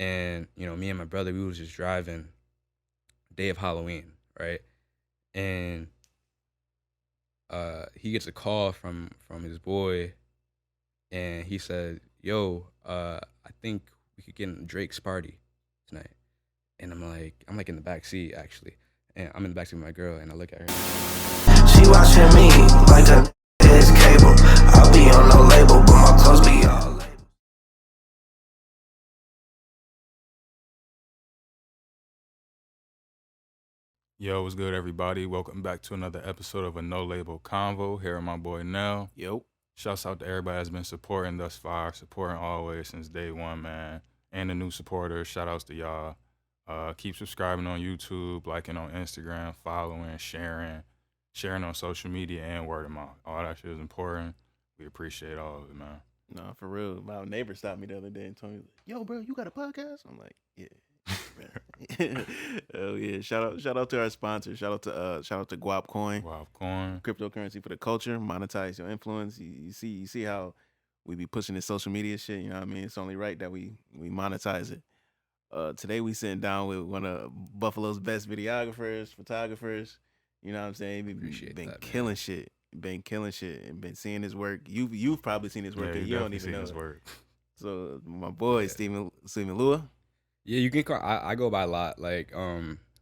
And, me and my brother, we was just driving day of Halloween, right? And he gets a call from his boy, and he said, "Yo, I think we could get in Drake's party tonight." And I'm like in the back seat actually, and I'm in the back seat with my girl, and I look at her. She watching me like a is cable. I'll be on no label, but my clothes be all label. Yo, what's good, everybody? Welcome back to another episode of a No Label Convo. Here with my boy Nell. Yo. Shouts out to everybody that's been supporting thus far, supporting always since day one, man. And the new supporters, shout outs to y'all. Keep subscribing on YouTube, liking on Instagram, following, sharing on social media, and word of mouth. All that shit is important. We appreciate all of it, man. No, for real. My neighbor stopped me the other day and told me, "Yo, bro, you got a podcast?" I'm like, "Yeah." Oh yeah! Shout out to our sponsor. Shout out to Guap Coin. Guap Coin. Cryptocurrency for the culture. Monetize your influence. You see how we be pushing this social media shit. You know what I mean? It's only right that we monetize it. Today we sitting down with one of Buffalo's best videographers, photographers. You know what I'm saying? Been killing shit. Been killing shit and been seeing his work. You've probably seen his work, and you don't even know his work. So my boy Steven Luang. Yeah, you can call. I go by a lot, like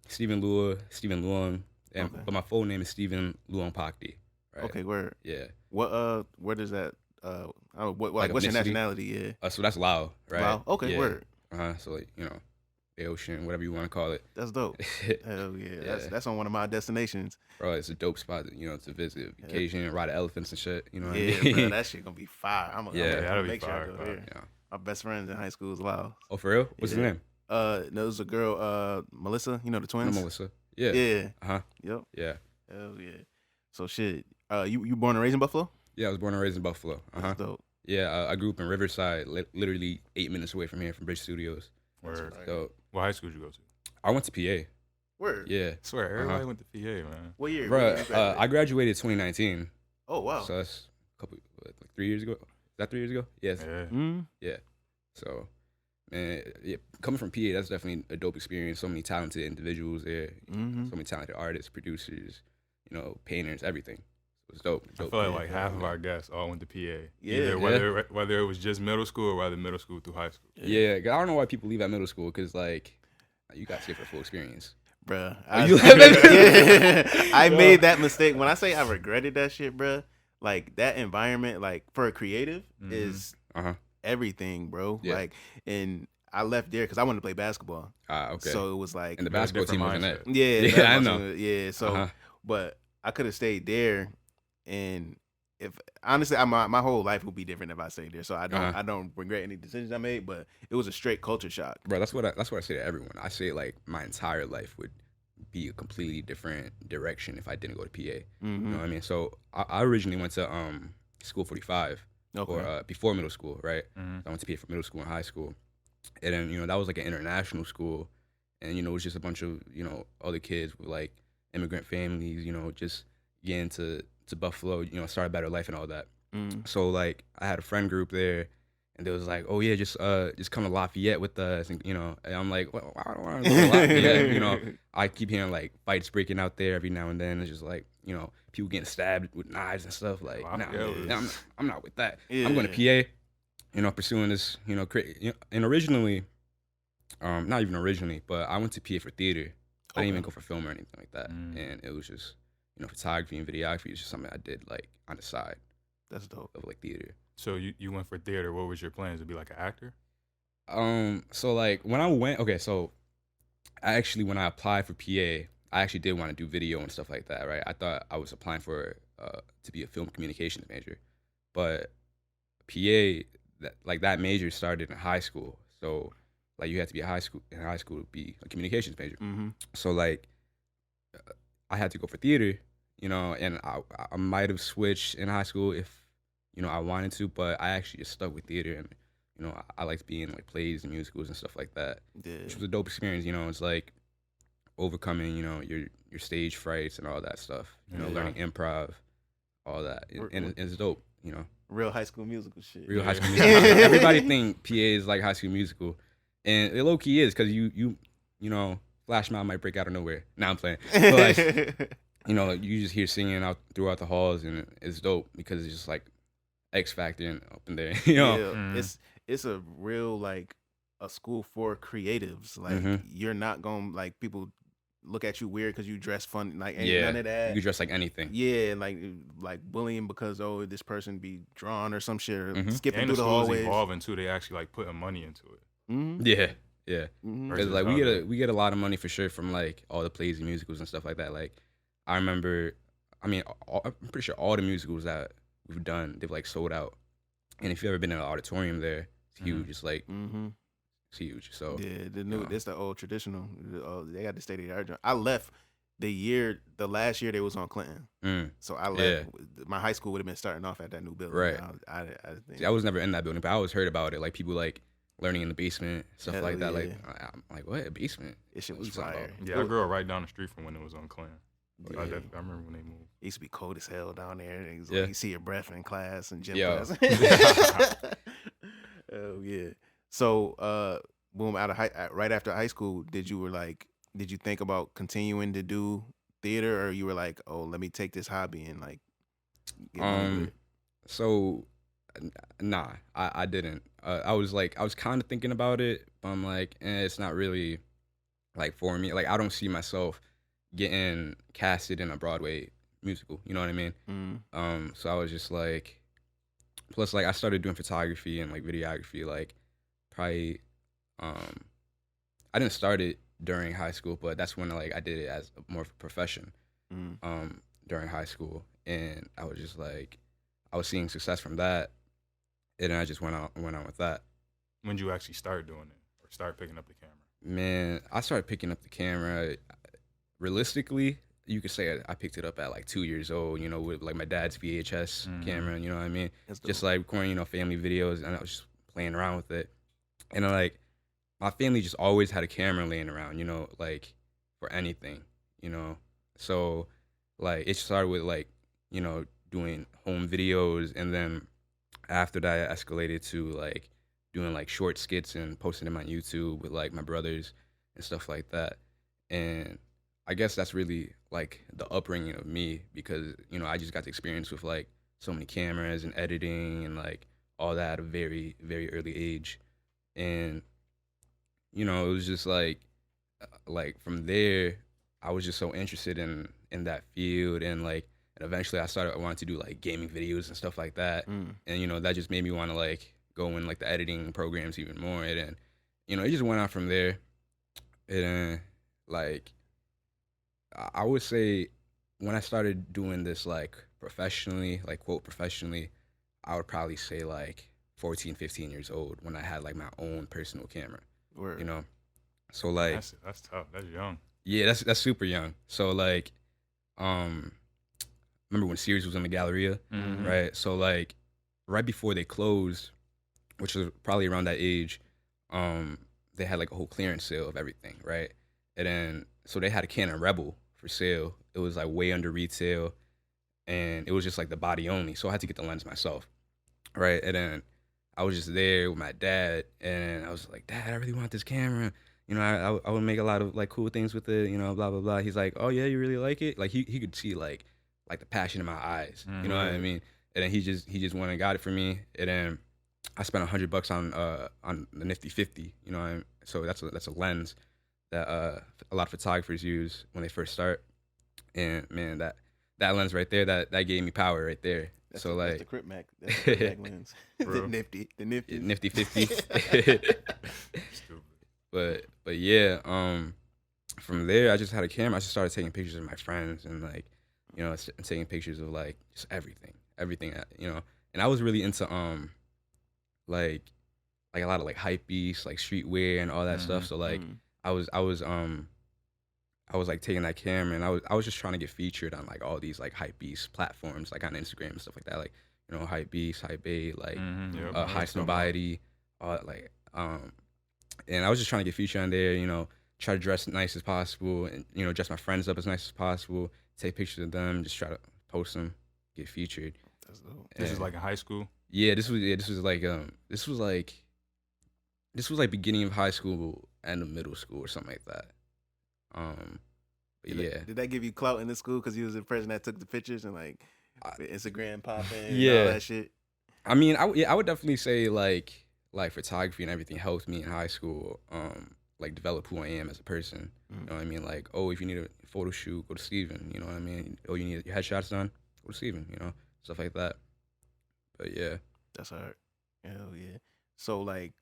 STEVEN Luang, and but my full name is STEVEN LUANG. Right? Okay, word. Yeah. What? Where does that? What's your nationality? Yeah. So that's Laos, right? Laos. Okay, yeah. Word. So like the ocean, whatever you want to call it. That's dope. Hell yeah. That's on one of my destinations. Bro, it's a dope spot, to visit, vacation, ride elephants and shit. You know what I mean? Bro, that shit gonna be fire. I'm that'll be make fire. Sure I go there. Yeah. My best friends in high school is Laos. Oh, for real? What's his name? No, it was a girl, Melissa. You know the twins? No, Melissa. Yeah. Yeah. Yep. Yeah. Hell yeah. So shit. You born and raised in Buffalo? Yeah, I was born and raised in Buffalo. That's dope. Yeah, I grew up in Riverside, literally 8 minutes away from here, from Bridge Studios. Word. So, what high school did you go to? I went to PA. Word. Yeah. I swear, everybody went to PA, man. What year? Bro, I graduated 2019. Oh, wow. So that's a couple, like 3 years ago. Is that 3 years ago? Yes. Yeah. Mm-hmm. Yeah. So, man, coming from PA, that's definitely a dope experience. So many talented individuals there. Mm-hmm. So many talented artists, producers, painters, everything. So it's dope. I feel like half of our guests all went to PA. Yeah. Whether it was just middle school or whether middle school through high school. Yeah, I don't know why people leave at middle school, because, like, you got to get for full experience. Bruh. I I made that mistake. When I say I regretted that shit, bruh, like, that environment, like, for a creative is everything, bro. Yeah. Like, and I left there because I wanted to play basketball. Okay. So it was like, and the basketball team wasn't it. Yeah, I know. Yeah, so, but I could have stayed there, and if honestly, my whole life would be different if I stayed there. So I don't regret any decisions I made, but it was a straight culture shock. Bro, that's what I say to everyone. I say, like, my entire life would be a completely different direction if I didn't go to PA. Mm-hmm. You know what I mean? So I originally went to School 45 or before middle school, right? Mm-hmm. So I went to PA for middle school and high school, and then that was like an international school, and it was just a bunch of other kids with like immigrant families, just getting to Buffalo, start a better life and all that. So like I had a friend group there, and they was like, "Oh yeah, just come to Lafayette with us," and and I'm like, "Well, I don't want to go to Lafayette." I keep hearing like fights breaking out there every now and then. It's just like people getting stabbed with knives and stuff. Like, I'm not with that. Yeah. I'm going to PA, pursuing this, and originally, not even originally, but I went to PA for theater. I didn't even go for film or anything like that, and it was just photography and videography is just something I did like on the side. That's dope. Of like theater. So you went for theater. What was your plans? To be like an actor? So like when I went, so I actually, when I applied for PA, I actually did want to do video and stuff like that, right? I thought I was applying for to be a film communications major, but PA, that major started in high school, so like you had to be in high school to be a communications major. Mm-hmm. So like I had to go for theater, and I might have switched in high school if I wanted to, but I actually just stuck with theater, and I liked being like plays and musicals and stuff like that, which was a dope experience. It's like overcoming your stage frights and all that stuff. Learning improv, all that, and it's dope. Real High School Musical shit. Real High School Musical. Everybody think PA is like High School Musical, And it low key is because you know, Flash Mob might break out of nowhere. Now I'm playing. But like, you know, you just hear singing out throughout the halls, and it's dope because it's just like X Factor and up in there. You know, Yeah, it's a real like a school for creatives. Like you're not gonna like people look at you weird because you dress fun. Like ain't none of that. You can dress like anything. Yeah, like bullying because this person be drawn or some shit, or skipping And through the hallways. evolving too. They actually like putting money into it. Yeah. Because like we get a lot of money for sure from like all the plays and musicals and stuff like that. Like I remember, I'm pretty sure all the musicals that we've done, they've like sold out. And if you've ever been in an auditorium there, it's huge. It's like it's huge. So yeah, it's the old traditional. They got the state of the art. I left the last year they was on Clinton. So I left. My high school would have been starting off at that new building. Right. I was never in that building, but I always heard about it. Like people like learning in the basement, stuff like that. Like I'm like, what, a basement? This shit was fire. Yeah, I grew up right down the street from when it was on Clinton. I remember when they moved. It used to be cold as hell down there. It was like, you see your breath in class and gym class. Oh yeah. So boom, right after high school, did you think about continuing to do theater, or you were like, oh, let me take this hobby and like so nah, I didn't. I was kind of thinking about it, but I'm like, it's not really like for me. Like I don't see myself getting casted in a Broadway musical. You know what I mean? So I was just like, plus like I started doing photography and like videography like probably I didn't start it during high school, but that's when like I did it as more of a profession during high school, and I was just like I was seeing success from that, and then I just went on with that. When did you actually start doing it or start picking up the camera? Man, I started picking up the camera. Realistically, you could say I picked it up at like 2 years old, you know, with like my dad's VHS camera, you know what I mean? Just like recording, you know, family videos, and I was just playing around with it. And like my family just always had a camera laying around, you know, like for anything, you know. So like it started with like, you know, doing home videos, and then after that it escalated to like doing like short skits and posting them on YouTube with like my brothers and stuff like that. And I guess that's really like the upbringing of me, because, you know, I just got to experience with like so many cameras and editing and like all that at a very, very early age. And, you know, it was just like from there, I was just so interested in that field. And like, and eventually I wanted to do like gaming videos and stuff like that. And, you know, that just made me want to like go in like the editing programs even more. And then, you know, it just went on from there. And like, I would say when I started doing this like professionally, like quote professionally, I would probably say like 14, 15 years old when I had like my own personal camera. Word. You know? So like that's tough. That's young. Yeah, that's super young. So like remember when Sears was in the Galleria, right? So like right before they closed, which was probably around that age, they had like a whole clearance sale of everything, right? And then so they had a Canon Rebel for sale. It was like way under retail, and it was just like the body only. So I had to get the lens myself, right? And then I was just there with my dad, and I was like, Dad, I really want this camera. You know, I would make a lot of like cool things with it, you know, blah, blah, blah. He's like, oh yeah, you really like it? Like he could see like the passion in my eyes, you know what I mean? And then he just went and got it for me. And then I spent $100 on the Nifty 50, you know, so that's a lens that a lot of photographers use when they first start. And man, that lens right there, that gave me power right there. That's like the Crip Mac. That's the Crip Mac lens. the Nifty 50. But yeah, from there I just had a camera. I just started taking pictures of my friends and like, you know, taking pictures of like just everything, you know. And I was really into like a lot of like hype beasts, like streetwear and all that stuff. So like I was like taking that camera, and I was just trying to get featured on like all these like hype beast platforms, like on Instagram and stuff like that, like, you know, hype beast, hype A, like High Snowbody, like and I was just trying to get featured on there, you know, try to dress nice as possible, and, you know, dress my friends up as nice as possible, take pictures of them, just try to post them, get featured. That's dope. This is like in high school? Yeah, this was like this was like beginning of high school, end of middle school, or something like that. But yeah, Did that give you clout in the school because you was the person that took the pictures and like I- the Instagram popping and Yeah. all that shit? I mean, I would definitely say like photography and everything helped me in high school. Like develop who I am as a person. You know what I mean? Like, oh, if you need a photo shoot, go to Steven. You know what I mean? Oh, you need your headshots done, go to Steven. You know, stuff like that. But yeah, That's hard. Hell yeah. So like,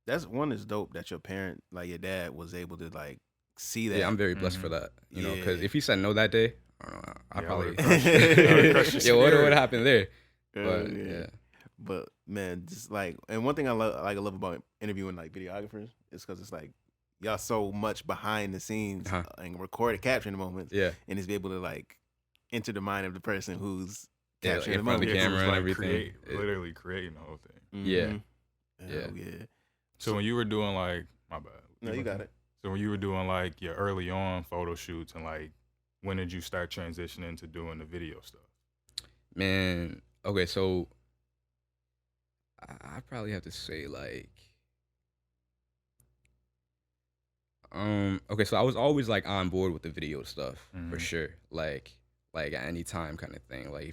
that's one is dope that your parent, like your dad, was able to like see that. yeah, I'm very blessed for that. You know, because Yeah. if he said no that day, I don't know, I Yeah, I probably would've crushed it. I would've crushed your yeah, what spirit. would happen there? Hell But yeah. But man, just like, and one thing I love about interviewing like videographers is because it's like y'all so much behind the scenes and recorded, capturing the moments, Yeah. and it's be able to like enter the mind of the person who's Yeah, capturing in the front of moment. the Yeah, 'cause camera it's and like everything. literally creating the whole thing. Yeah. Mhm. Yeah. Hell yeah. So when you were doing like, my bad. No, you got it. So when you were doing like your early on photo shoots and like, when did you start transitioning to doing the video stuff? Man, okay, so I probably have to say like, okay, so I was always like on board with the video stuff for Mhm. sure, like at any time kind of thing. Like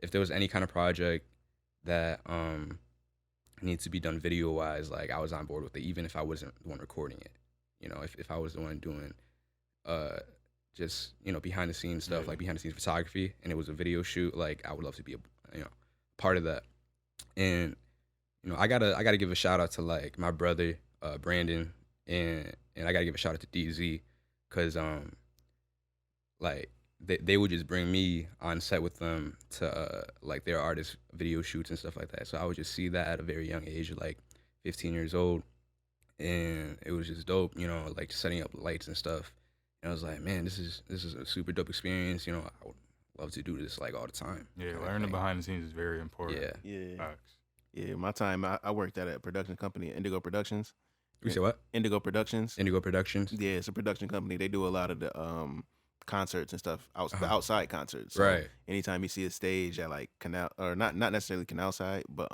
if there was any kind of project that needs to be done video wise, like I was on board with it, even if I wasn't the one recording it. You know, if I was the one doing just, you know, behind the scenes stuff, Yeah. like behind the scenes photography, and it was a video shoot, like I would love to be a part of that. And you know, I gotta give a shout out to like my brother Brandon, and I gotta give a shout out to DZ, because like they would just bring me on set with them to like their artist video shoots and stuff like that. So I would just see that at a very young age, like 15 years old, and it was just dope, you know, like setting up lights and stuff. And I was like, man, this is a super dope experience. You know, I would love to do this like all the time. Yeah, kinda learning thing. behind the scenes is very important. Yeah. Yeah. Facts. Yeah. My time, I worked at a production company, Indigo Productions. You say what? Indigo Productions. Indigo Productions. Yeah, it's a production company. They do a lot of the concerts and stuff, the Uh-huh. outside concerts. So Right. anytime you see a stage at like Canal, or not necessarily Canal side, but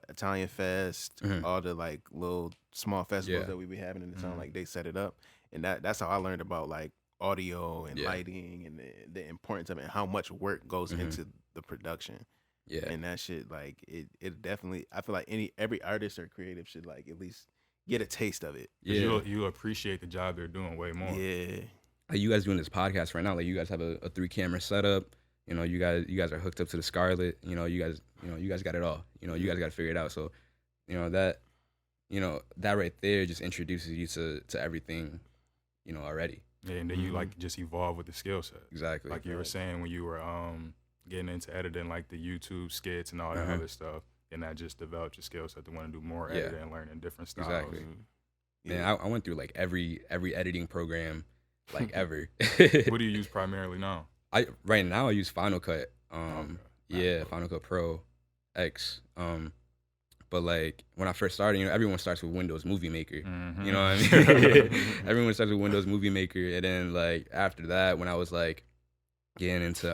Italian Fest, Mhm. all the like little small festivals Yeah. that we be having in the town, Mhm. like they set it up, and that's how I learned about like audio and Yeah. lighting and the importance of it and how much work goes Mhm. into the production. Yeah. And that shit, like it definitely, I feel like every artist or creative should like at least get a taste of it. 'Cause Yeah. you appreciate the job they're doing way more. Yeah. Like you guys doing this podcast right now, like you guys have a 3-camera setup. You know, you guys are hooked up to the Scarlett. You know, you guys got it all. You know, you guys got to figure it out. So, you know that right there just introduces you to everything, you know, already. Yeah, and then you like just evolve with the skill set. Exactly. Like you were saying when you were getting into editing like the YouTube skits and all that Uh-huh. other stuff, and that just developed your skill set to want to do more Yeah. editing and learning different styles. Exactly. Man, I went through like every editing program, like ever. What do you use primarily now? Right now I use Final Cut. Okay. Yeah, Final Cut Pro X. But like when I first started, you know, everyone starts with Windows Movie Maker. Mhm. You know what I mean? Everyone starts with Windows Movie Maker, and then like after that, when I was like getting into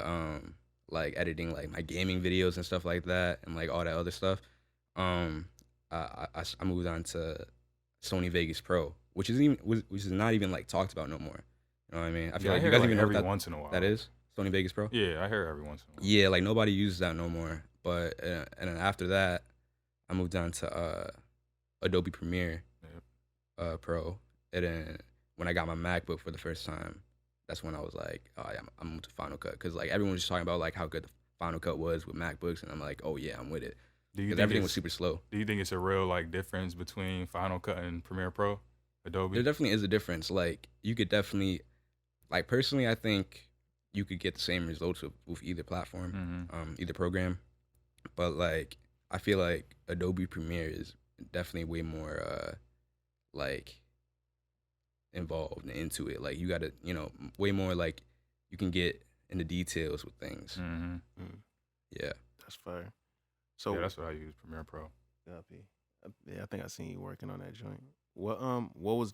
like editing like my gaming videos and stuff like that, and like all that other stuff, I moved on to Sony Vegas Pro, which is not even like talked about no more. You know what I mean? I feel Yeah, I like hear you guys like even know every what once in a while. that is Sony Vegas Pro. Yeah, I hear every once in a while. Yeah, like nobody uses that no more. But and then after that, I moved on to Adobe Premiere Pro. And then when I got my MacBook for the first time, that's when I was like, oh yeah, I'm moved to Final Cut, because like everyone was just talking about like how good the Final Cut was with MacBooks, and I'm like, oh yeah, I'm with it. Do you Because think everything was super slow. Do you think it's a real like difference between Final Cut and Premiere Pro, Adobe? There definitely is a difference. Like you could definitely, like personally, I think you could get the same results with either platform, either program. But like I feel like Adobe Premiere is definitely way more like involved and into it. Like you gotta, you know, way more like you can get in the details with things. Yeah. That's fire. So Yeah, that's what I use, Premiere Pro. Copy. Yeah, I think I seen you working on that joint. When was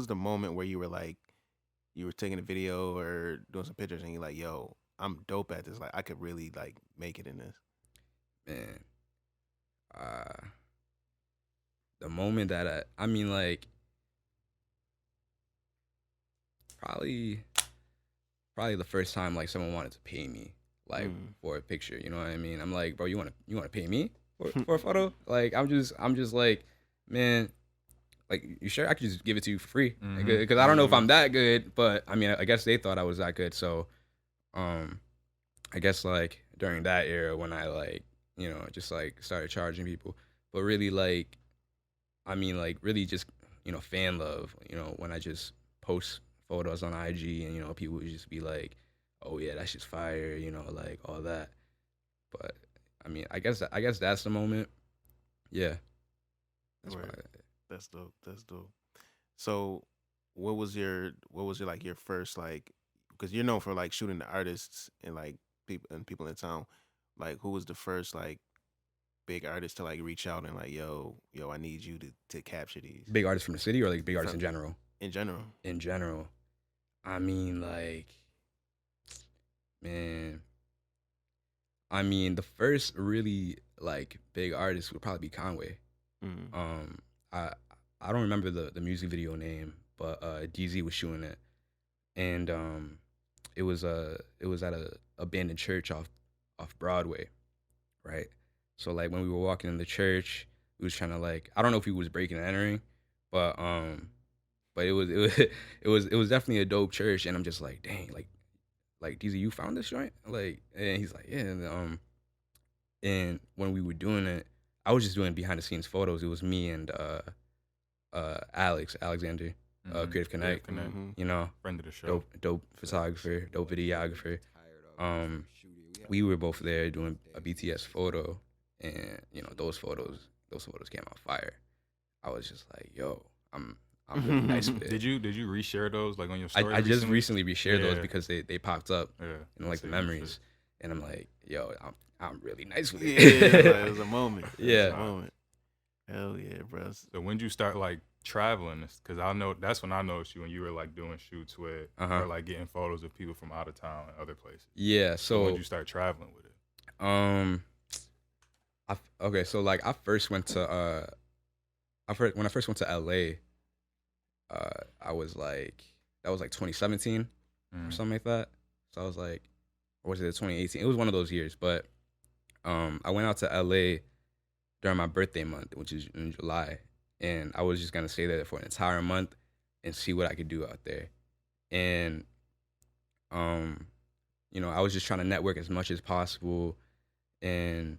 the moment where you were like, you were taking a video or doing some pictures and you're like, yo, I'm dope at this. Like I could really like make it in this. Man. the moment that I mean, like, probably the first time like someone wanted to pay me like for a picture. You know what I mean? I'm like, bro, you wanna pay me for a photo? Like, I'm just like, man, like, you sure I could just give it to you for free? Because I don't know if I'm that good, but I mean, I guess they thought I was that good. So, I guess like during that era when I like, you know, just like started charging people, but really like, I mean, like, really just, you know, fan love, you know, when I just post photos on IG and, you know, people would just be like, oh yeah, that's just fire, you know, like all that. But I mean, I guess that's the moment. Yeah. That's Right. probably That's dope. That's dope. So, what was your like your first like, because you're known for like shooting the artists and like people in town, like who was the first like big artist to like reach out and like, yo, I need you to capture these big artists from the city or like big artists From- in general? in general. In general. I mean, like, man, I mean, the first really like big artist would probably be Conway. Mm. I don't remember the music video name, but DZ was shooting it, and it was at a abandoned church off Broadway, right? So like when we were walking in the church, we was trying to like, I don't know if he was breaking and entering, but it was it was definitely a dope church, and I'm just like, dang, like DZ, you found this joint? Like, and he's like, yeah, and when we were doing it, I was just doing behind the scenes photos. It was me and Alexander, Creative Connect. You know, Friend of the show. dope photographer, dope videographer. We were both there doing a BTS photo, and you know, those photos came out fire. I was just like, yo, I'm really nice with it. Did you reshare those like on your story? I just recently reshared those because they popped up in like the See, memories, and I'm like, yo, I'm really nice with Yeah, it. like, it was a moment. It was Yeah. a moment. Hell yeah, bro. So when did you start like traveling? Because I know that's when I noticed you when you were like doing shoots with or like getting photos of people from out of town and other places. Yeah. So when So did you start traveling with it? okay. So like I first went to when I first went to LA, I was like, that was like 2017 or something like that. So I was like, or was it 2018? It was one of those years. But I went out to LA during my birthday month, which is in July, and I was just gonna stay there for an entire month and see what I could do out there. And you know, I was just trying to network as much as possible and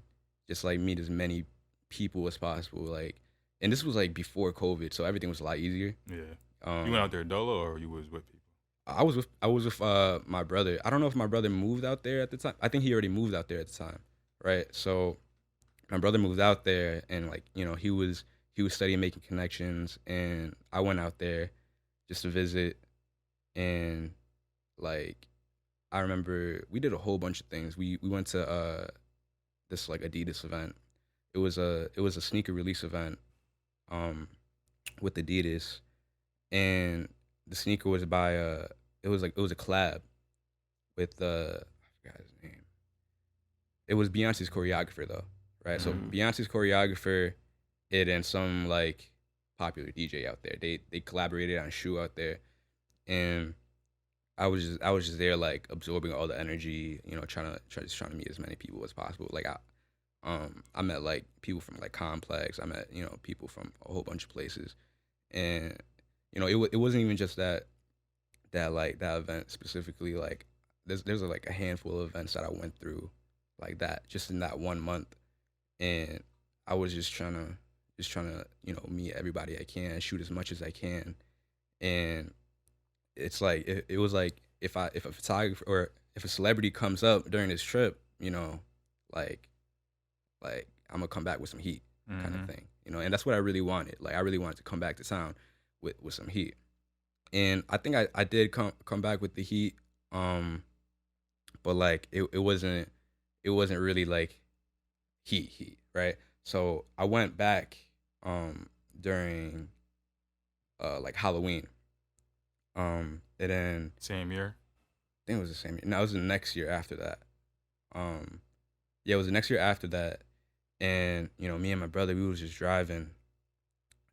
just like meet as many people as possible. Like, and this was like before COVID, so everything was a lot easier. Yeah. You went out there dolo or you was with people? I was with my brother. I don't know if my brother moved out there at the time. I think he already moved out there at the time, right? So my brother moved out there, and like, you know, he was studying making connections, and I went out there just to visit, and like I remember we did a whole bunch of things. We went to this like Adidas event. It was a sneaker release event with Adidas, and the sneaker was by it was a collab with I forgot his name. It was Beyonce's choreographer though, right? So Beyonce's choreographer, it and some like popular DJ out there. They collaborated on a shoe out there, and I was just there like absorbing all the energy, you know, trying to meet as many people as possible. Like I met like people from like Complex. I met, you know, people from a whole bunch of places, and you know, it wasn't even just that event specifically. Like there's like a handful of events that I went through like that just in that 1 month, and I was just trying to you know, meet everybody I can, shoot as much as I can, and it's like it was like if a photographer or if a celebrity comes up during this trip, you know, like I'm gonna come back with some heat kind of thing, you know, and that's what I really wanted. Like I really wanted to come back to town with some heat, and I think I did come back with the heat, but like it wasn't really like heat, right? So I went back during like Halloween, and then Same year? I think it was the same year. No, it was the next year after that. Yeah, it was the next year after that, and you know, me and my brother, we was just driving,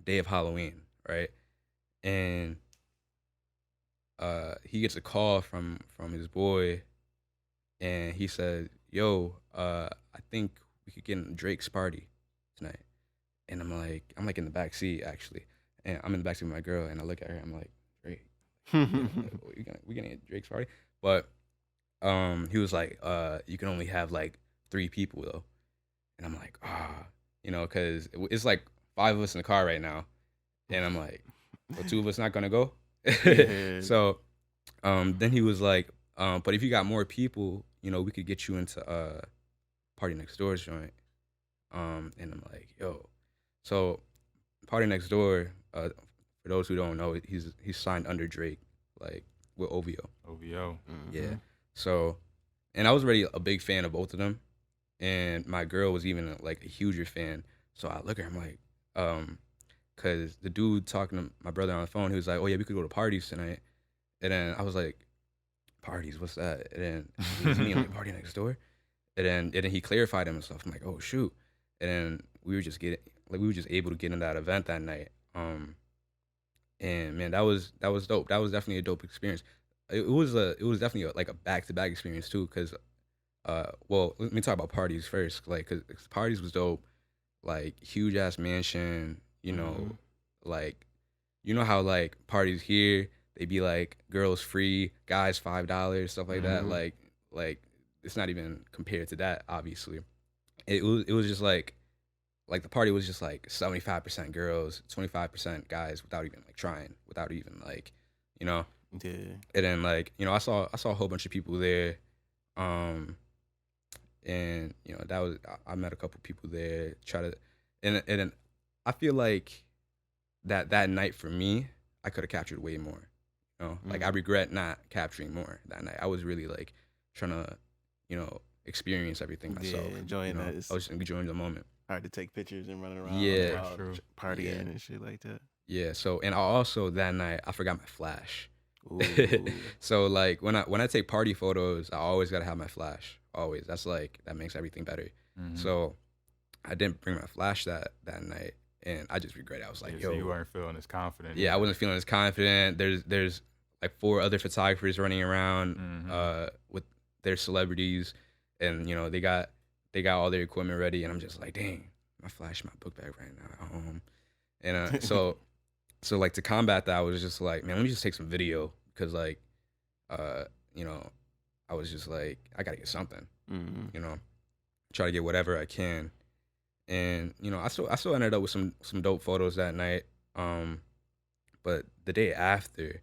day of Halloween, right? And he gets a call from his boy, and he said, "Yo, I think we could get in Drake's party tonight." And I'm like in the back seat actually, and I'm in the back seat with my girl, and I look at her, I'm like, "Drake, we gonna get Drake's party?" But he was like, "You can only have like 3 people though," and I'm like, because it's like 5 of us in the car right now, and I'm like, well, 2 of us not gonna go. Yeah. So then he was like, but if you got more people, we could get you into PARTYNEXTDOOR's joint. And I'm like, yo. So PARTYNEXTDOOR, for those who don't know, he's signed under Drake, like with OVO. OVO. Mm-hmm. Yeah. So, and I was already a big fan of both of them, and my girl was even like a huger fan. So I look at him like, cause the dude talking to my brother on the phone, he was like, "Oh yeah, we could go to parties tonight." And then I was like, "Parties? What's that?" And then he was me like, "PARTYNEXTDOOR." And then he clarified himself. I'm like, "Oh shoot!" And then we were just able to get in that event that night. And man, that was dope. That was definitely a dope experience. It was definitely like a back-to-back experience too. Cause well, let me talk about parties first. Like, cause parties was dope. Like huge ass mansion. Like, how like parties here, they be like girls free, guys $5, stuff like that. Like it's not even compared to that. Obviously, it was just like the party was just like 75% girls, 25% guys, without even like trying, without even like, Yeah. And then like I saw a whole bunch of people there, and that was I met a couple people there. And I feel like that night for me, I could have captured way more. Like I regret not capturing more that night. I was really like trying to, experience everything myself. Yeah, enjoying that. I was enjoying the moment. Hard to take pictures and running around. Yeah, partying and shit like that. Yeah. So, and I also that night I forgot my flash. Ooh. So like when I take party photos, I always gotta have my flash. Always. That's like that makes everything better. Mm-hmm. So I didn't bring my flash that night, and I just regret it. I was like, yo, so you weren't feeling as confident. Yeah, I wasn't feeling as confident. There's like 4 other photographers running around with their celebrities, and they got all their equipment ready, and I'm just like, dang, my flash, my book bag right now at home. And so like to combat that, I was just like, man, let me just take some video, because like I was just like, I gotta get something. Try to get whatever I can. And I still ended up with some dope photos that night. But the day after,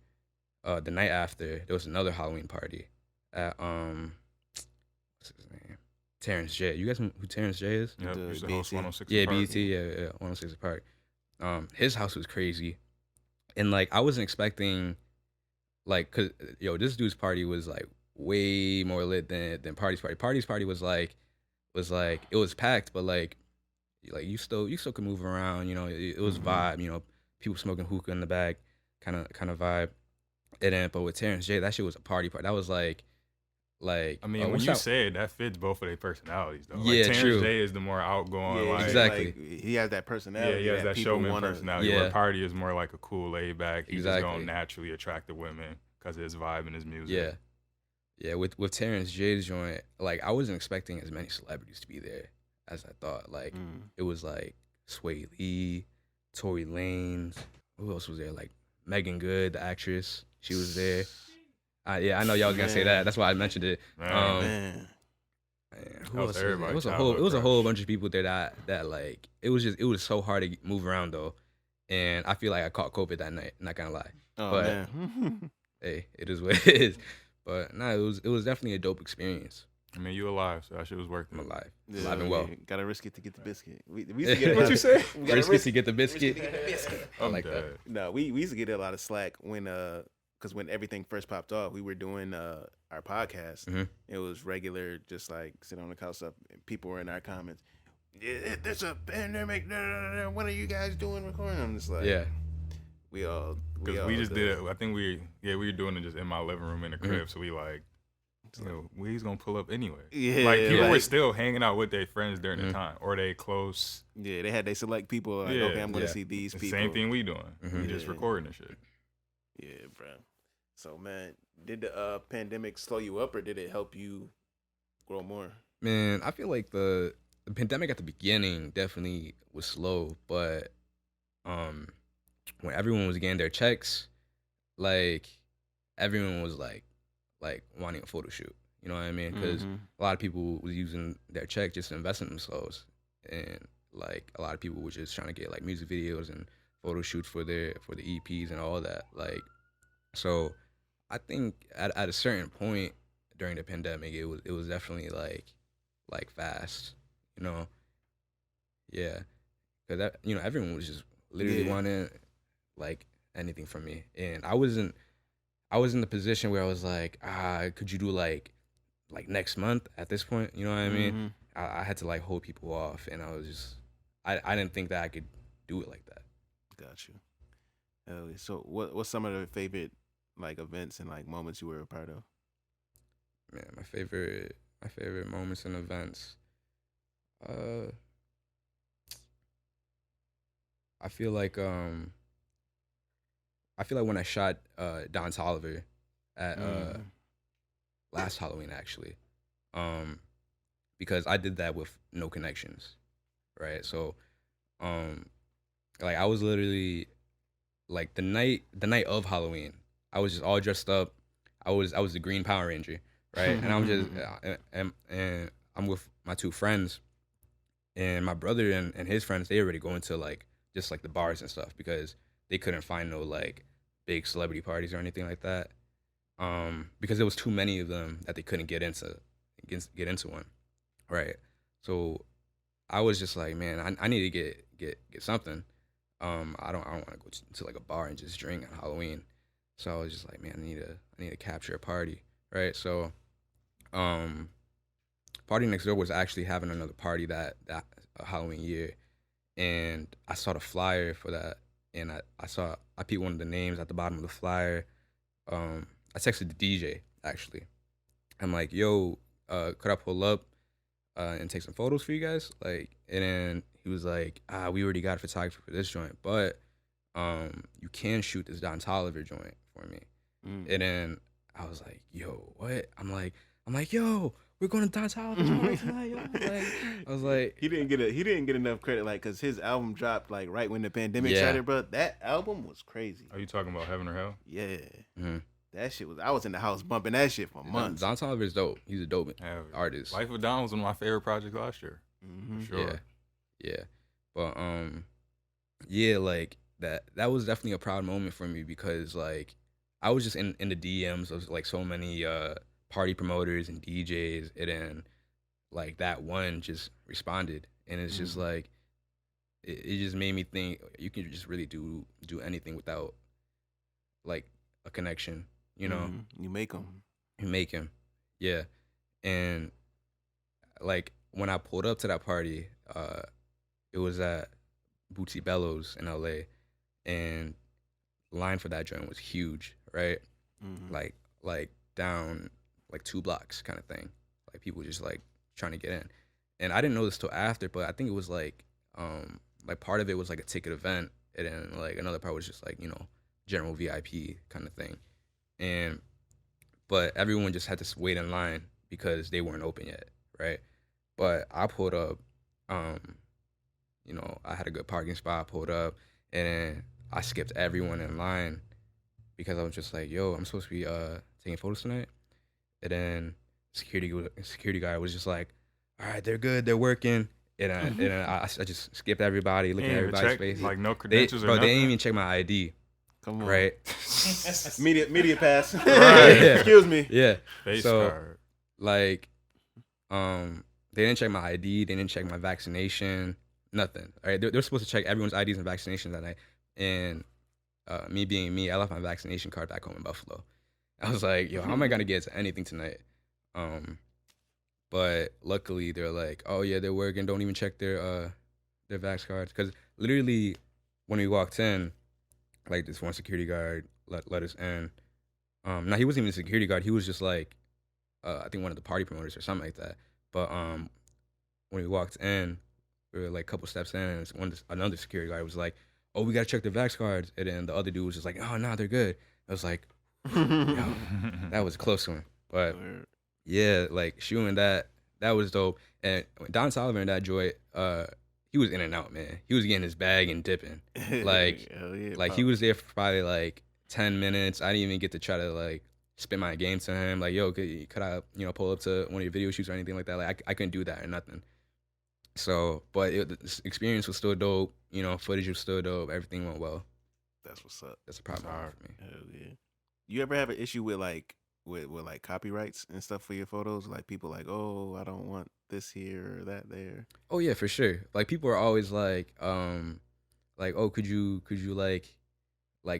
the night after, there was another Halloween party at what's his name? Terrence J. You guys know who Terrence J is? Yep, The he's the host BT. 106 Yeah, Park. BT, yeah, 106 Park. His house was crazy, and like I wasn't expecting, like, cause this dude's party was like way more lit than Party's party. Party's party was like it was packed, but like you still could move around. It was vibe. People smoking hookah in the back, kind of vibe. And then, but with Terrence J, that shit was a party. That was like. I mean, when you say it, that fits both of their personalities, though. Yeah, Terrence true. J is the more outgoing, Yeah, like, exactly. Like, he has that personality. Yeah, he has that people showman wanna, personality. Yeah. Where Party is more like a cool, laid back. He's just Exactly. gonna naturally attract the women because of his vibe and his music. Yeah. With Terrence J's joint, like I wasn't expecting as many celebrities to be there as I thought. Like it was like Sway Lee, Tory Lanez. Who else was there? Like Megan Good, the actress. She was there. Yeah, I know y'all was gonna say that. That's why I mentioned it. Man. Who else was there? everybody's It was a childhood whole crush. bunch of people there that like it was so hard to move around though, and I feel like I caught COVID that night. Not gonna lie. Oh But- man. Hey, it is what it is. But no, it was definitely a dope experience. I mean, you alive, so that shit was worth I'm it. alive, Yeah, alive and well. Gotta risk it to get the biscuit. We used to get a What lot you of- say? we gotta Risk it to get the biscuit. risk it to get the biscuit. I I'm like that. dead. No, we used to get a lot of slack when because when everything first popped off, we were doing our podcast. Mhm. It was regular, just like sit on the couch stuff. And people were in our comments. Yeah, there's a pandemic. What are you guys doing recording? I'm just like, Yeah, we all Because we just did it. I think we were doing it just in my living room in the crib. So we like, we's gonna pull up anyway. Yeah, like people like- were still hanging out with their friends during the time, or they close. Yeah, they had they select people. Like, Yeah, okay, I'm gonna yeah. see these The people. same thing we doing. We just Yeah. recording and shit. Yeah, bro. So man, did the pandemic slow you up or did it help you grow more? Man, I feel like the pandemic at the beginning definitely was slow, but when everyone was getting their checks, like everyone was like wanting a photo shoot. You know what I mean? Because a lot of people was using their check just to invest in themselves, and like a lot of people were just trying to get like music videos and photo shoots for the EPs and all that. Like, so I think at a certain point during the pandemic, it was definitely like fast, you know. Yeah, because that, you know, everyone was just literally wanting like anything from me, and I was in the position where I was like, could you do like next month at this point? You know what I mean? I had to like hold people off, and I was just I didn't think that I could do it like that. Got you. So what's some of the favorite like events and like moments you were a part of? Man, my favorite moments and events. I feel like when I shot Don Toliver at last Halloween, actually, because I did that with no connections, right? So like I was literally like the night of Halloween, I was just all dressed up. I was the Green Power Ranger, right? And I'm just and I'm with my two friends, and my brother and his friends, they already going to like just like the bars and stuff because they couldn't find no like big celebrity parties or anything like that, because there was too many of them that they couldn't get into one, right? So I was just like, man, I need to get something. I don't want to go to like a bar and just drink on Halloween. So I was just like, man, I need to capture a party, right? So, PARTYNEXTDOOR was actually having another party that Halloween year, and I saw the flyer for that, and I peeped one of the names at the bottom of the flyer. I texted the DJ actually. I'm like, yo, could I pull up and take some photos for you guys? Like, and then he was like, we already got a photographer for this joint, but you can shoot this Don Toliver joint for me. And then I was like, yo, what? I'm like, yo, we're going to Don Toliver's party tonight, yo. Like, I was like, he didn't get enough credit, like, cause his album dropped like right when the pandemic started, bro. That album was crazy. Are you talking about Heaven or Hell? Yeah. That shit was. I was in the house bumping that shit for months. Don Toliver is dope. He's a dope artist. Life of Don was one of my favorite projects last year. For sure. Yeah. But yeah, like that was definitely a proud moment for me because like I was just in the DMs of like so many party promoters and DJs, and then like that one just responded, and it's just like it just made me think you can just really do anything without like a connection, you know. You make them. Yeah. And like when I pulled up to that party, it was at Bootsy Bellows in LA, and the line for that joint was huge, right? Like down like 2 blocks kind of thing. Like people just like trying to get in. And I didn't know this till after, but I think it was like part of it was like a ticket event, and then like another part was just like, you know, general VIP kind of thing. But everyone just had to wait in line because they weren't open yet, right? But I pulled up, you know, I had a good parking spot, I pulled up, and then I skipped everyone in line because I was just like, yo, I'm supposed to be taking photos tonight. And then security guy was just like, all right, they're good, they're working. And I just skipped everybody, looking at everybody's face. Like no credentials or nothing? They didn't even check my ID. Come on. Right? media pass. Right. Yeah. Excuse me. Yeah. Face so, card. like, they didn't check my ID, they didn't check my vaccination, nothing. All right, they're supposed to check everyone's IDs and vaccinations that night. And me being me, I left my vaccination card back home in Buffalo. I was like, yo, how am I gonna get to anything tonight? But luckily they're like, oh yeah, they're working. Don't even check their vax cards, because literally when we walked in, like this one security guard let us in. Now he wasn't even a security guard. He was just like I think one of the party promoters or something like that. But when we walked in, we were like a couple steps in, and another security guard was like, "Oh, we gotta check the vax cards," and then the other dude was just like, "Oh, no, they're good." I was like, "Yo, that was a close one." But yeah, like shooting that was dope. And Don Toliver in that joint, he was in and out, man. He was getting his bag and dipping. Like, Hell yeah, like he was there for probably like 10 minutes. I didn't even get to try to like spit my game to him. Like, yo, could I, pull up to one of your video shoots or anything like that? Like, I couldn't do that or nothing. So, but the experience was still dope. Footage was still dope. Everything went well. That's what's up. That's a problem for me. Hell yeah. You ever have an issue with like like copyrights and stuff for your photos? Like people like, oh, I don't want this here or that there. Oh yeah, for sure. Like people are always like, oh, could you like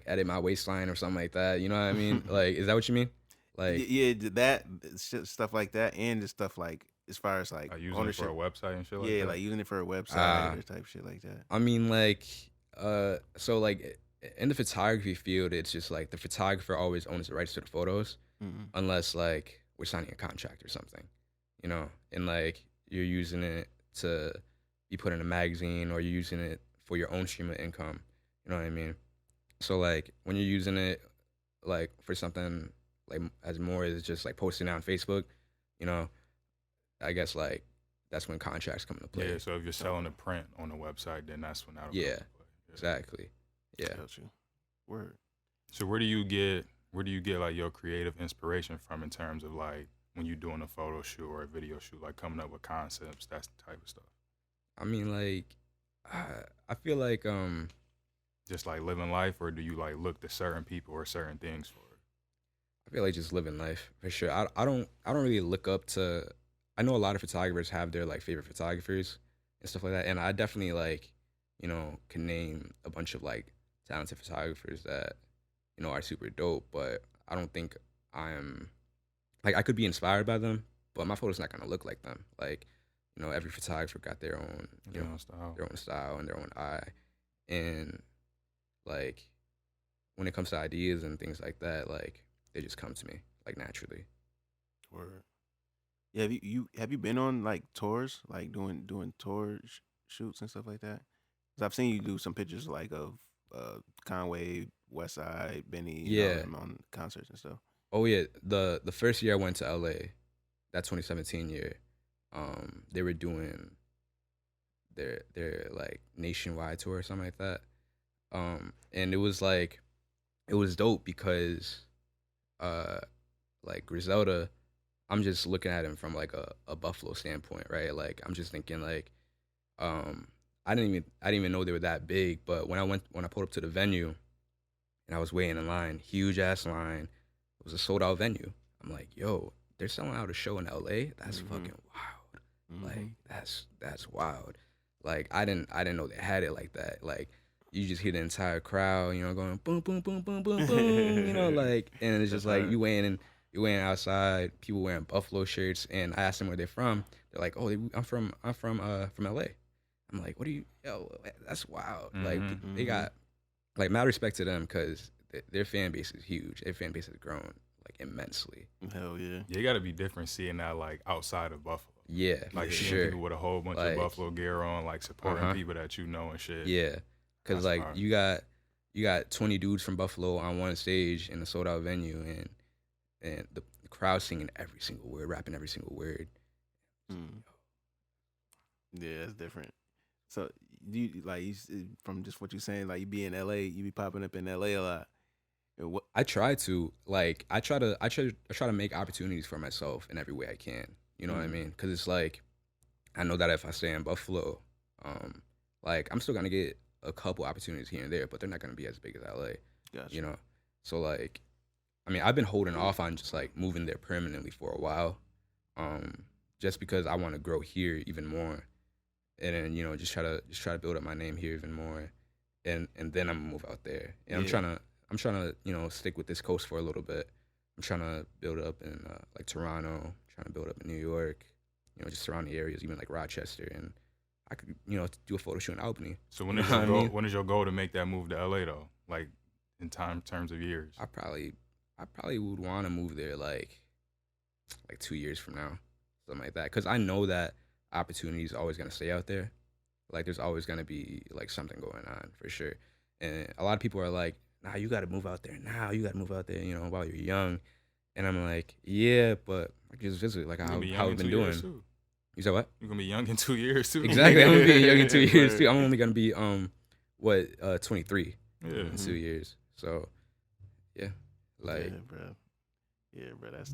edit my waistline or something like that? You know what I mean? Like, is that what you mean? Like, yeah, that stuff like that, and just stuff like as far as like using ownership. it for a website and shit like that. Yeah, like using it for a website or type shit like that. I mean, like, so like in the photography field, it's just like the photographer always owns the rights to the photos, unless like we're signing a contract or something, and like you're using it to be put in a magazine or you're using it for your own stream of income. You know what I mean? So like when you're using it like for something like as more as just like posting on Facebook, I guess like that's when contracts come into play. Yeah, so if you're selling a print on a website, then that's when that'll come into play. Yeah. Exactly. Yeah. Got you. Word. So where do you get like your creative inspiration from in terms of like when you're doing a photo shoot or a video shoot, like coming up with concepts, that type of stuff? I mean, like, I feel like just like living life, or do you like look to certain people or certain things for it? I feel like just living life for sure. I don't really look up to. I know a lot of photographers have their like favorite photographers and stuff like that, and I definitely like can name a bunch of like talented photographers that are super dope, but I don't think I'm like I could be inspired by them, but my photo's not gonna look like them. Like every photographer got their own their own style and their own eye, and like when it comes to ideas and things like that, like they just come to me like naturally. Word. Yeah, have you been on like tours, like doing tour shoots and stuff like that? Cause I've seen you do some pictures like of Conway, Westside, Benny, Yeah, on concerts and stuff. Oh yeah, the first year I went to LA, that 2017 year, they were doing their like nationwide tour or something like that, and it was dope because like Griselda, I'm just looking at him from like a Buffalo standpoint, right? Like I'm just thinking like, I didn't even know they were that big, but when I pulled up to the venue, and I was waiting in line, huge ass line, it was a sold out venue. I'm like, yo, they're selling out a show in LA. That's fucking wild. Like that's wild. Like I didn't know they had it like that. Like you just hear the entire crowd, going boom boom boom boom boom boom, like, and it's just like you waiting outside, people wearing Buffalo shirts, and I asked them where they're from. They're like, oh, I'm from LA. I'm like, what are you? Yo, that's wild. Like they got like mad respect to them because their fan base is huge. Their fan base has grown like immensely. Hell yeah. Yeah, it got to be different seeing that like outside of Buffalo. Yeah, like seeing sure. people with a whole bunch of Buffalo gear on, like supporting people that you know and shit. Yeah, because like hard. you got 20 dudes from Buffalo on one stage in a sold out venue, and the crowd singing every single word, rapping every single word. Yeah, it's different. So you like from just what you're saying, like you be in LA, you be popping up in LA a lot. I try to make opportunities for myself in every way I can. You know what I mean? Because it's like I know that if I stay in Buffalo, like I'm still gonna get a couple opportunities here and there, but they're not gonna be as big as LA. Gotcha. So like, I mean, I've been holding off on just like moving there permanently for a while, just because I want to grow here even more, and then just try to build up my name here even more, and then I'm gonna move out there. And I'm trying to stick with this coast for a little bit. I'm trying to build up in like Toronto, trying to build up in New York, just surrounding areas, even like Rochester, and I could do a photo shoot in Albany. So when is your goal? When is your goal to make that move to LA though? Like in terms of years? I probably would want to move there like like 2 years from now, something like that. Because I know that opportunity is always gonna stay out there. Like there's always gonna be like something going on for sure. And a lot of people are like, nah, you gotta move out there now. You gotta move out there, while you're young. And I'm like, yeah, but just visit like how we've been doing. You said what? You're gonna be young in 2 years too. Exactly. I'm gonna be young in 2 years too. I'm only gonna be 23 in 2 years. So yeah, like yeah, bro. That's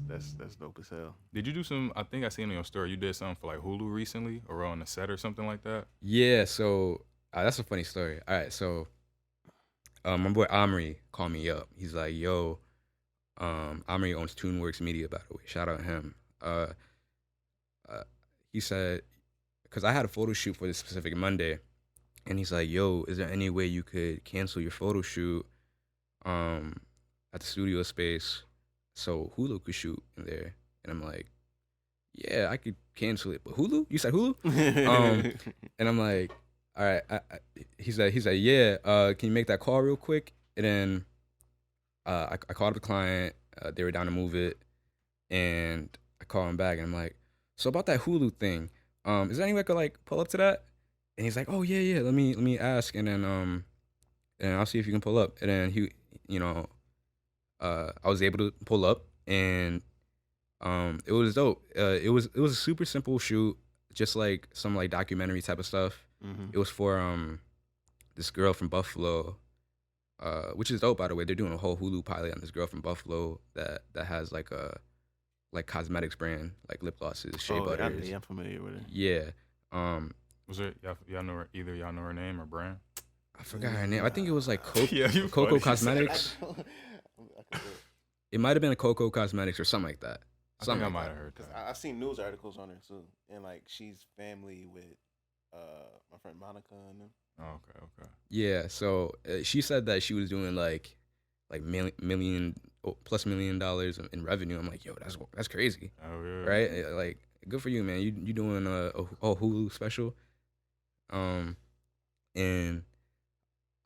dope as hell. Did you do some? I think I seen on your story you did something for like Hulu recently, or on the set or something like that. Yeah. So that's a funny story. All right. So my boy Omri called me up. He's like, yo, Omri owns TuneWorks Media, by the way. Shout out him. He said, because I had a photo shoot for this specific Monday, and he's like, yo, is there any way you could cancel your photo shoot at the studio space so Hulu could shoot in there? And I'm like, yeah, I could cancel it, but Hulu? You said Hulu? And I'm like, all right. He's like, yeah. Can you make that call real quick? And then I called up the client. They were down to move it, and I called him back, and I'm like, so about that Hulu thing, is there any way I could like pull up to that? And he's like, oh yeah. Let me ask, and then I'll see if you can pull up. And then he, I was able to pull up, and it was dope. It was a super simple shoot, just like some like documentary type of stuff. Mm-hmm. It was for this girl from Buffalo, which is dope, by the way. They're doing a whole Hulu pilot on this girl from Buffalo that has like a cosmetics brand, like lip glosses, shea butters. Yeah, I'm familiar with it. Yeah. Was it y'all know either y'all know her name or brand? I forgot her name. I think it was like Yeah, you Coco funny. Cosmetics. It might have been a Coco Cosmetics or something like that. I think I might have heard that. I've seen news articles on her too, and like she's family with my friend Monica and them. Oh, okay. Yeah. So she said that she was doing like million plus $1 million in revenue. I'm like, yo, that's crazy. Oh yeah. Right? Like, good for you, man. You doing a Hulu special. And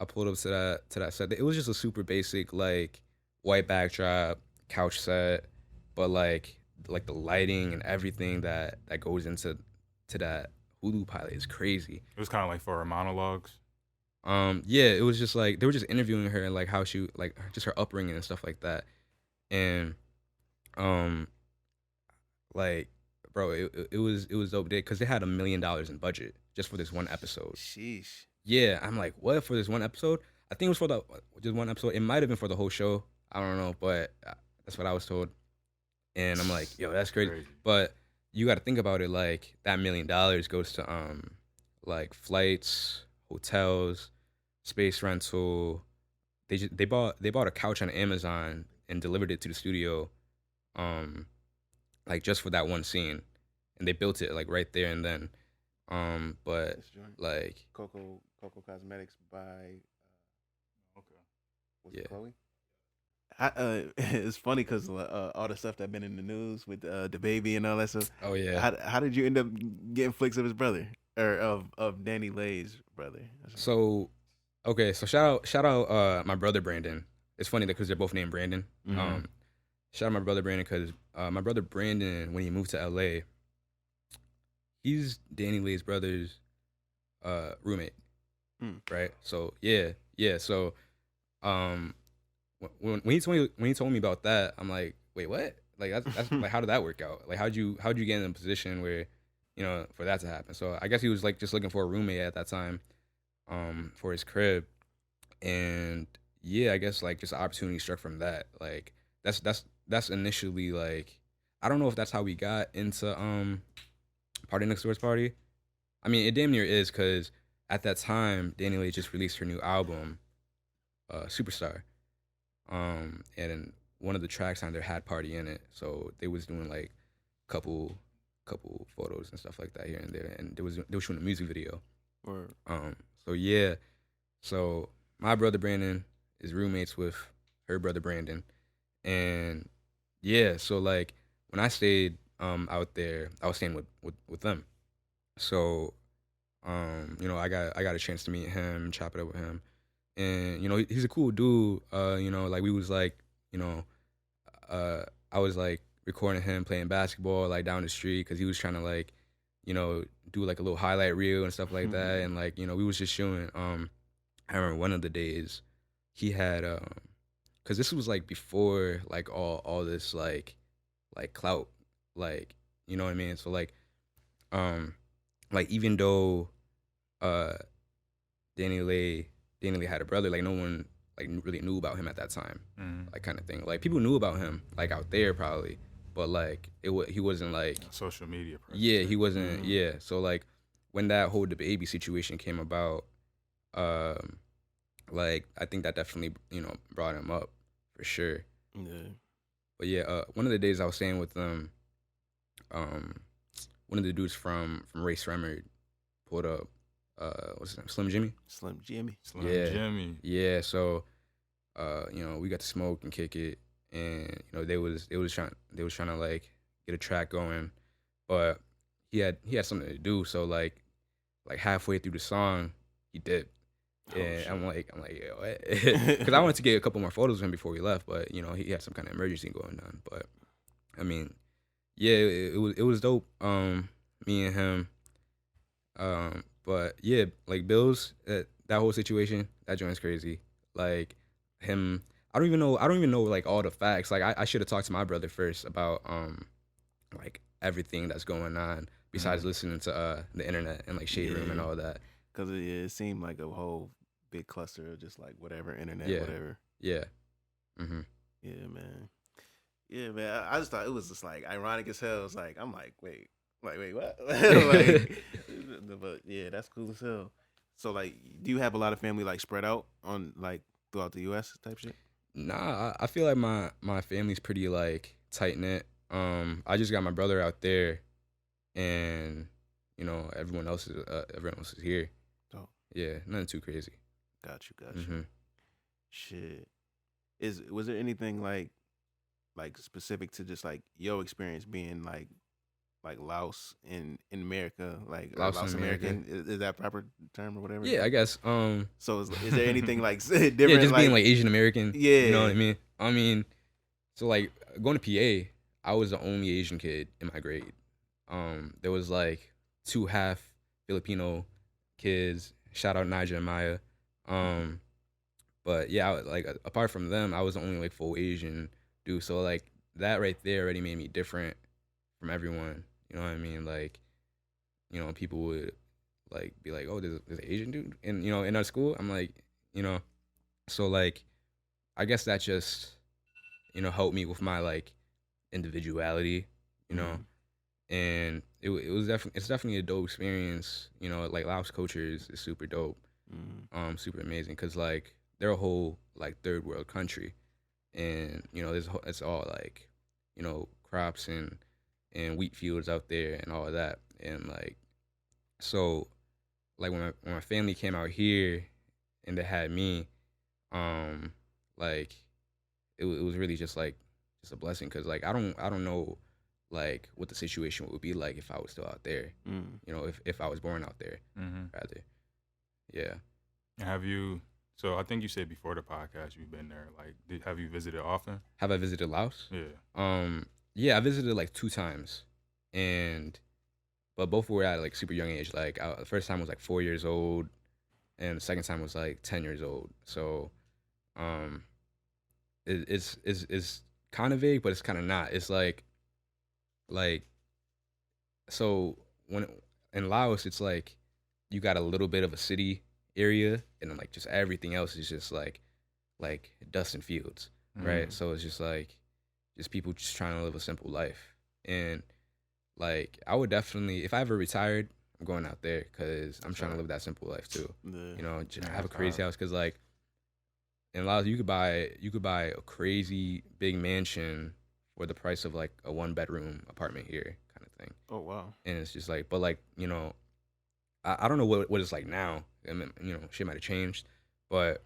I pulled up to that set. It was just a super basic like white backdrop, couch set, but like the lighting and everything that goes into that Hulu pilot is crazy. It was kind of like for her monologues. Yeah, it was just like they were just interviewing her and like how she like just her upbringing and stuff like that. And like, bro, it was dope because they had $1 million in budget just for this one episode. Sheesh. Yeah, I'm like, what, for this one episode? I think it was for just one episode. It might have been for the whole show. I don't know, but that's what I was told. And I'm like, yo, that's crazy. But you got to think about it, like that $1 million goes to like flights, hotels, space rental. They bought a couch on Amazon and delivered it to the studio, like just for that one scene, and they built it like right there and then. But like Coco Cosmetics by yeah. Chloe. It's funny because all the stuff that been in the news with the baby and all that stuff. Oh yeah. How did you end up getting flicks of his brother or of Danny Lay's brother? So shout out my brother Brandon. It's funny because they're both named Brandon. Mm-hmm. Shout out my brother Brandon because my brother Brandon, when he moved to LA, he's Danny Lay's brother's roommate, right? So yeah. So when he told me about that, I'm like, wait, what? Like that's like, how did that work out? Like how'd you get in a position where, for that to happen? So I guess he was like just looking for a roommate at that time, for his crib, and yeah, I guess like just opportunity struck from that. Like that's initially like, I don't know if that's how we got into PARTYNEXTDOOR's party. I mean, it damn near is because at that time, Danny Lay just released her new album, Superstar. And one of the tracks on there had Party in it. So they was doing like couple photos and stuff like that here and there. And they were shooting a music video. So yeah. So my brother Brandon is roommates with her brother Brandon. And yeah, so like when I stayed out there, I was staying with them. So I got a chance to meet him, chop it up with him. And he's a cool dude. Like we was like, I was like recording him playing basketball like down the street because he was trying to like, you know, do like a little highlight reel and stuff like that. And like, you know, we was just shooting. I remember one of the days he had because this was like before like all this like clout, like, you know what I mean. So like even though Danny Lay had a brother, like no one like really knew about him at that time, like kind of thing. Like people knew about him like out there probably, but like he wasn't like social media presence. Yeah, he wasn't. Yeah, so like when that whole DaBaby situation came about, like I think that definitely, you know, brought him up for sure. Yeah. But yeah, one of the days I was staying with them, one of the dudes from Race Remerd pulled up. What's his name? Slim Jimmy. Slim Jimmy. Jimmy. Yeah. So, you know, we got to smoke and kick it, and you know, they was trying to like get a track going, but he had something to do. So like halfway through the song, he dipped. And I'm like, yo, because I wanted to get a couple more photos of him before we left, but you know, he had some kind of emergency going on. But I mean, yeah, it was dope. Me and him. But yeah, like Bills, that whole situation, that joint's crazy. Like him, I don't even know like all the facts. Like I should have talked to my brother first about like everything that's going on besides listening to the internet and like Shade Room and all that. Because it seemed like a whole big cluster of just like whatever internet, whatever. Yeah. Yeah, man. Yeah, man. I just thought it was just like ironic as hell. It's like I'm like, wait, what? Like, but yeah, that's cool as hell. So like, do you have a lot of family like spread out on like throughout the U.S. type shit? Nah, I feel like my family's pretty like tight knit. I just got my brother out there, and you know everyone else is here. Oh. Yeah, nothing too crazy. Got you. Shit. Was there anything like specific to just like your experience being like Laos in America, like Laos American? Is that proper term or whatever? Yeah, I guess. So is there anything like different? Yeah, just being like Asian American. Yeah, you know what I mean. I mean, so like going to PA, I was the only Asian kid in my grade. There was like 2 half Filipino kids. Shout out Nigel and Maya. But yeah, like apart from them, I was the only like full Asian dude. So like that right there already made me different from everyone. You know what I mean? Like, you know, people would like be like, "Oh, there's an Asian dude," and you know, in our school, I'm like, you know, so like, I guess that just, you know, helped me with my like individuality, you know, and it's definitely a dope experience. You know, like Laos culture is super dope, super amazing because like they're a whole like third world country, and you know, it's all like, you know, crops and wheat fields out there and all of that, and like, so like when my family came out here and they had me, like it was really just a blessing because like I don't know like what the situation would be like if I was still out there, you know, if I was born out there, rather. Yeah. Have you? So I think you said before the podcast you've been there. Like, have you visited often? Have I visited Laos? Yeah. Yeah, I visited like 2 times, but both were at like super young age. Like the first time was like 4 years old, and the second time was like 10 years old. So, it's kind of vague, but it's kind of not. It's like, so when in Laos, it's like you got a little bit of a city area, and then like just everything else is just like dust and fields, right? So it's just like people just trying to live a simple life, and like I would definitely, if I ever retired, I'm going out there because I'm trying to live that simple life too. You know, just have a crazy house because like in Laos you could buy a crazy big mansion for the price of like a 1-bedroom apartment here, kind of thing. Oh wow! And it's just like, but like, you know, I don't know what it's like now. I mean, you know, shit might have changed, but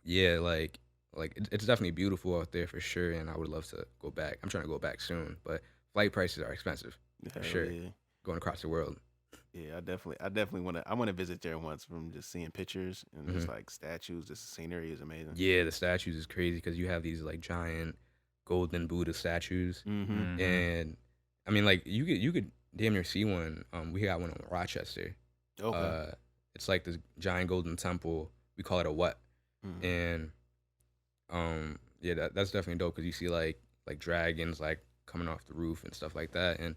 yeah, like it's definitely beautiful out there for sure, and I would love to go back. I'm trying to go back soon, but flight prices are expensive for sure. Yeah. Going across the world. Yeah, I definitely want to visit there once from just seeing pictures and just like statues. Just the scenery is amazing. Yeah, the statues is crazy because you have these like giant golden Buddha statues, Mm-hmm. and I mean, like you could damn near see one. We got one in Rochester. Okay. It's like this giant golden temple. We call it a what, Mhm. and yeah, that's definitely dope because you see like dragons like coming off the roof and stuff like that, and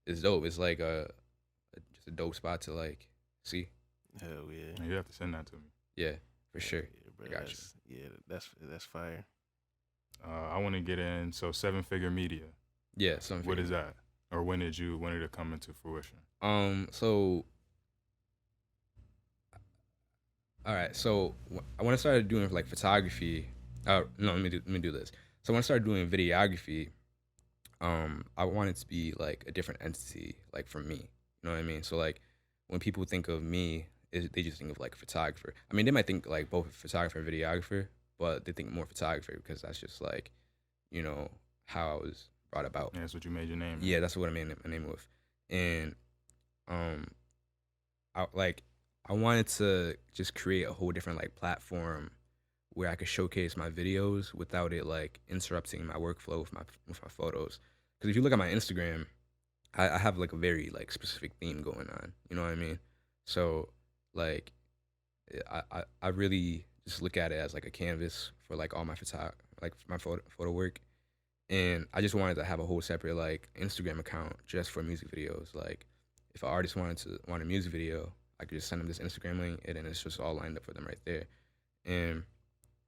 it's dope. It's like just a dope spot to like see. Hell yeah. You have to send that to me. Yeah, for sure. Yeah, bro, I got you. Yeah, that's fire. I want to get in. So 7FIGURE Media. Yeah, something. What is that? Or when did it come into fruition? So all right. So when I started doing like photography, no, let me do this. So when I started doing videography, I wanted to be like a different entity, like for me. You know what I mean? So like when people think of me, they just think of like photographer. I mean, they might think like both photographer and videographer, but they think more photographer because that's just like, you know, how I was brought about. Yeah, that's what you made your name. Yeah, that's what I made my name with. And I wanted to just create a whole different like platform where I could showcase my videos without it like interrupting my workflow with my photos. Because if you look at my Instagram, I have like a very like specific theme going on. You know what I mean? So like I really just look at it as like a canvas for like all my photo work. And I just wanted to have a whole separate like Instagram account just for music videos. Like if an artist want a music video, I could just send them this Instagram link and then it's just all lined up for them right there. And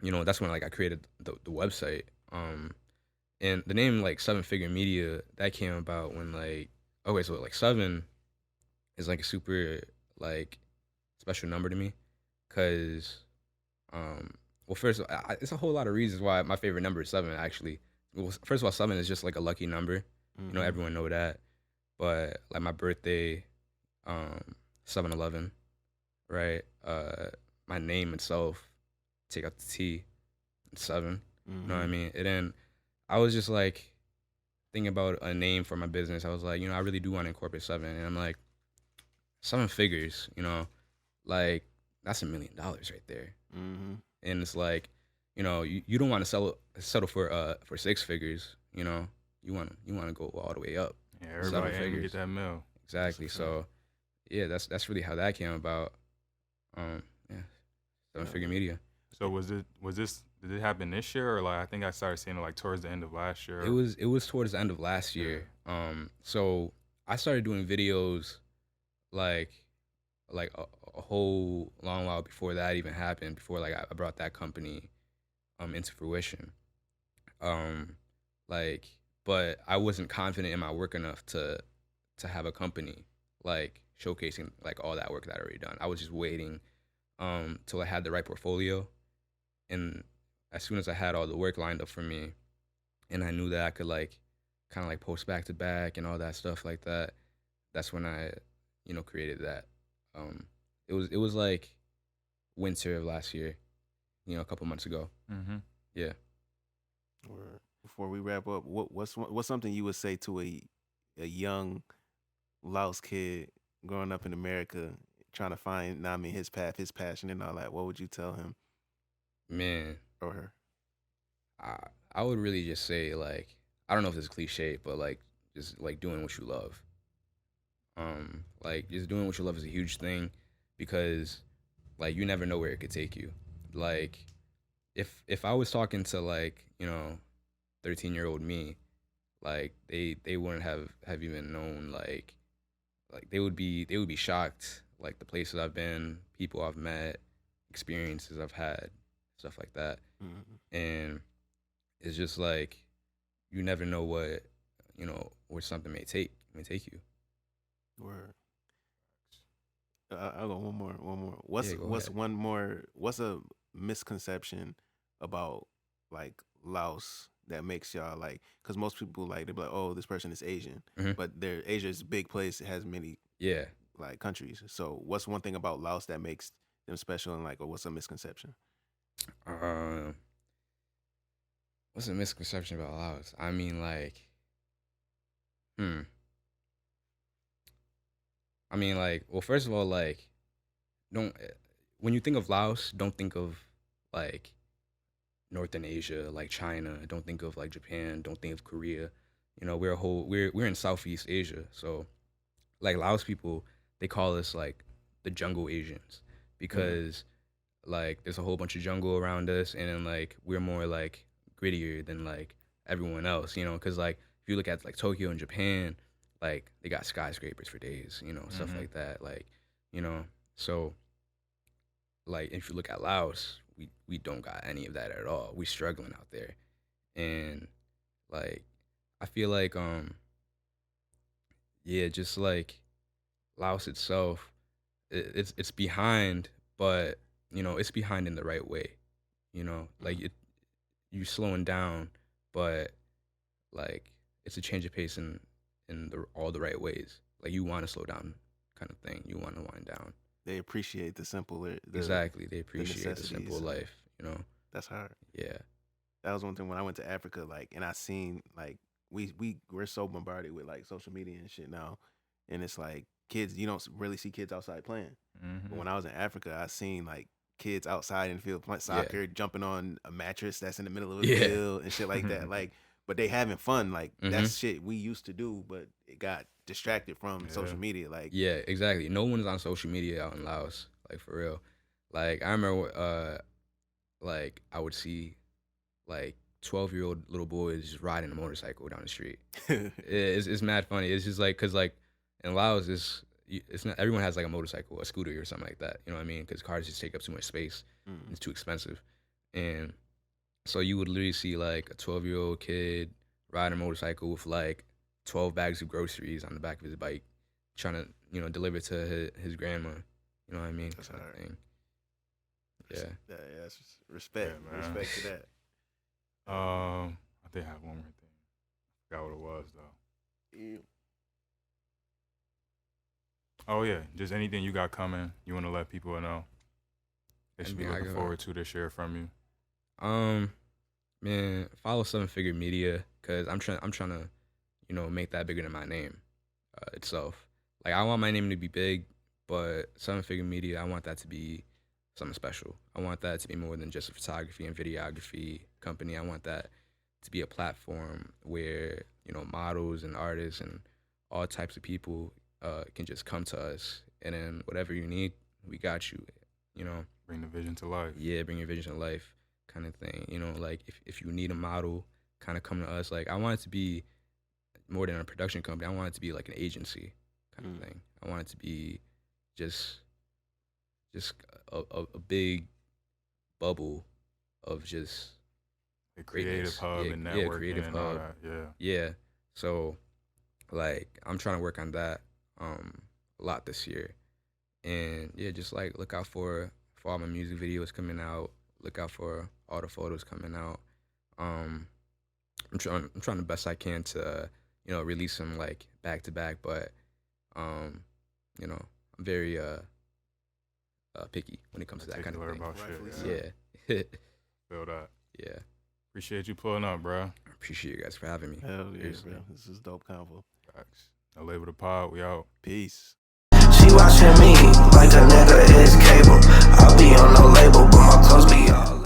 you know, that's when like I created the website. And the name like 7FIGURE Media, that came about when like, okay, so like 7 is like a super like special number to me, cause well, first it's a whole lot of reasons why my favorite number is 7 actually. Well, first of all, 7 is just like a lucky number. You know, everyone know that. But like my birthday, 7/11, right? My name itself, take out the T, 7. You know what I mean? And then I was just like thinking about a name for my business. I was like, you know, I really do want to incorporate 7, and I'm like, 7 figures, you know, like that's $1 million right there. And it's like, you know, you don't want to settle for 6 figures. You know, you want to go all the way up. Yeah, everybody aim to get that mill. Exactly. So, yeah, that's really how that came about. Yeah, 7FIGURE Media. So did it happen this year, or like I think I started seeing it like towards the end of last year? It was towards the end of last year. So I started doing videos like a whole long while before that even happened. Before like I brought that company into fruition. But I wasn't confident in my work enough to have a company like showcasing like all that work that I already done. I was just waiting till I had the right portfolio, and as soon as I had all the work lined up for me, and I knew that I could like kind of like post back to back and all that stuff like that, that's when I, you know, created that. It was like winter of last year, you know, a couple months ago. Yeah. Before we wrap up, what's something you would say to a young Laos kid growing up in America, trying to find, his path, his passion, and all that? What would you tell him? Man, or her? I would really just say like, I don't know if this is cliche, but like just like doing what you love. Like just doing what you love is a huge thing, because like you never know where it could take you. Like if I was talking to like, you know, 13-year-old me, like they wouldn't have even known like they would be shocked, like the places I've been, people I've met, experiences I've had, stuff like that. And it's just like you never know what, you know, where something may take you. Word. I'll go one more. What's ahead. What's a misconception about like Laos that makes y'all like? Because most people like, they be like, oh, this person is Asian, but Asia is a big place. It has many like countries. So what's one thing about Laos that makes them special, and like, or what's a misconception? What's a misconception about Laos? I mean, like, I mean, like, well, first of all, like, when you think of Laos, don't think of like Northern Asia, like China. Don't think of like Japan. Don't think of Korea. You know, we're in Southeast Asia. So like Laos people, they call us like the jungle Asians because like there's a whole bunch of jungle around us, and then like we're more like grittier than like everyone else. You know, because like if you look at like Tokyo and Japan, like they got skyscrapers for days. You know, stuff like that. Like, you know, so like if you look at Laos, we don't got any of that at all. We struggling out there, and like I feel like yeah, just like Laos itself, it's behind, but you know it's behind in the right way. You know, like you slowing down, but like it's a change of pace in all the right ways. Like you want to slow down, kind of thing. You want to wind down. They appreciate the simple. Exactly, they appreciate the simple life. You know, that's hard. Yeah, that was one thing when I went to Africa. Like, and I seen like we're so bombarded with like social media and shit now, and it's like kids. You don't really see kids outside playing. But when I was in Africa, I seen like kids outside in the field playing soccer, jumping on a mattress that's in the middle of the field and shit like that. Like, but they having fun. Like that's shit we used to do, but it got distracted from social media. Like, yeah, exactly. No one's on social media out in Laos. Like for real. Like I remember, like I would see like 12-year-old little boys just riding a motorcycle down the street. It's mad funny. It's just like, cause like in Laos, it's not everyone has like a motorcycle, a scooter, or something like that. You know what I mean? Because cars just take up too much space. It's too expensive, and so you would literally see like a 12-year-old kid riding a motorcycle with like 12 bags of groceries on the back of his bike, trying to, you know, deliver to his grandma. You know what I mean? That's kind hard. of thing. Yeah, that's respect. Yeah, respect to that. I think I have one more thing. I forgot what it was though. Yeah. Oh yeah, just anything you got coming, you want to let people know. They should be looking forward to share from you. Man, follow 7FIGURE Media, cause I'm trying to, you know, make that bigger than my name itself. Like I want my name to be big, but 7FIGURE Media, I want that to be something special. I want that to be more than just a photography and videography company. I want that to be a platform where, you know, models and artists and all types of people can just come to us, and then whatever you need, we got you. You know, bring the vision to life. Yeah, bring your vision to life, kind of thing. You know, like if you need a model, kind of come to us. Like I want it to be more than a production company. I want it to be like an agency kind of thing. I want it to be just a big bubble of just a creative hub and networking. Yeah, creative and hub. all that. Yeah. So like I'm trying to work on that a lot this year. And yeah, just like look out for all my music videos coming out. Look out for all the photos coming out. I'm trying the best I can to, you know, release them like back to back, but you know, I'm very picky when it comes to that kind of thing. About shit. Yeah. Feel that. Yeah. Appreciate you pulling up, bro. Appreciate you guys for having me. Hell yeah, bro. This is dope convo. Facts. No Label the Pod. We out. Peace. She watching me like a nigga is cable. I be on no label, but my clothes be all